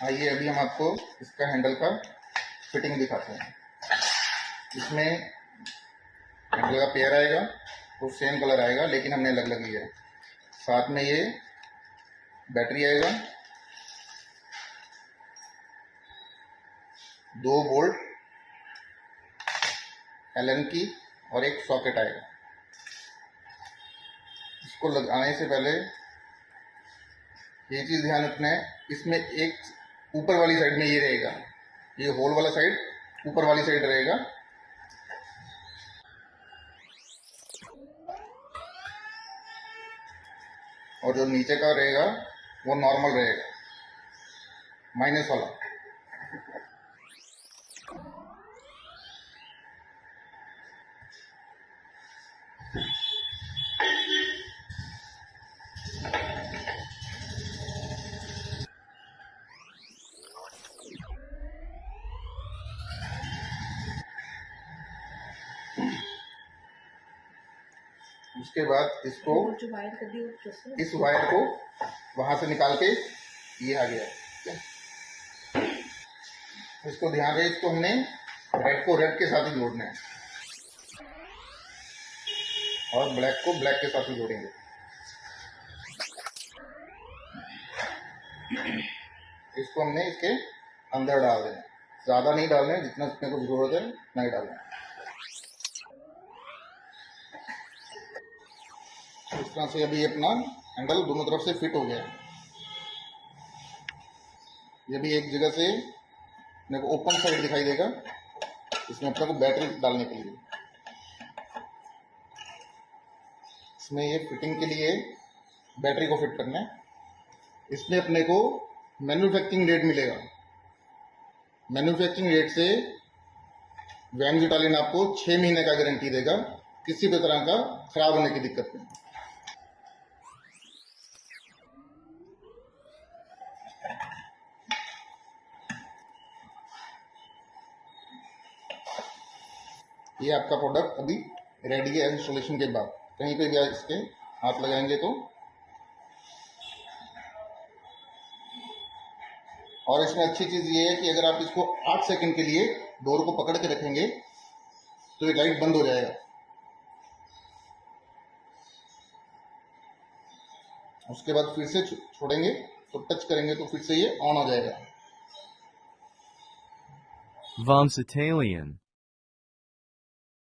आइए अभी हम आपको इसका हैंडल का फिटिंग दिखाते हैं। इसमें हैंडल का पेयर आएगा, वो सेम कलर आएगा लेकिन हमने अलग अलग लिया है। साथ में ये बैटरी आएगा, 2 बोल्ट एलन की और एक सॉकेट आएगा। इसको लगाने से पहले ये चीज़ ध्यान रखना है, इसमें एक ऊपर वाली साइड में ये रहेगा, ये होल वाला साइड ऊपर वाली साइड रहेगा। और जो नीचे का रहेगा वो नॉर्मल रहेगा, माइनस वाला। उसके बाद इसको इस वायर को वहां से निकाल के ये आ गया। इसको ध्यान रहे, इसको हमने रेड को रेड के साथ ही जोड़ना है और ब्लैक को ब्लैक के साथ ही जोड़ेंगे। इसको हमने इसके अंदर डाल देना, ज्यादा नहीं डालना है, जितना अपने को जरूरत है नहीं डालना है। इस तरह से अभी अपना हैंडल दोनों तरफ से फिट हो गया है। ये भी एक जगह से अपने को ओपन साइड दिखाई देगा, इसमें अपने को बैटरी डालने के लिए। इसमें ये फिटिंग के लिए बैटरी को फिट करना है। इसमें अपने को मैन्युफैक्चरिंग रेट मिलेगा। मैन्युफैक्चरिंग रेट से वैंग्स इटालियन आपको 6 महीने का गारंटी देगा, किसी भी तरह का खराब होने की दिक्कत नहीं। ये आपका प्रोडक्ट अभी रेडी है। इंस्टॉलेशन के बाद कहीं पे भी आप इसके हाथ लगाएंगे तो, और इसमें अच्छी चीज ये है कि अगर आप इसको 8 सेकंड के लिए डोर को पकड़ के रखेंगे तो ये लाइट बंद हो जाएगा। उसके बाद फिर से छोड़ेंगे तो टच करेंगे तो फिर से ये ऑन हो जाएगा। Vam's Italian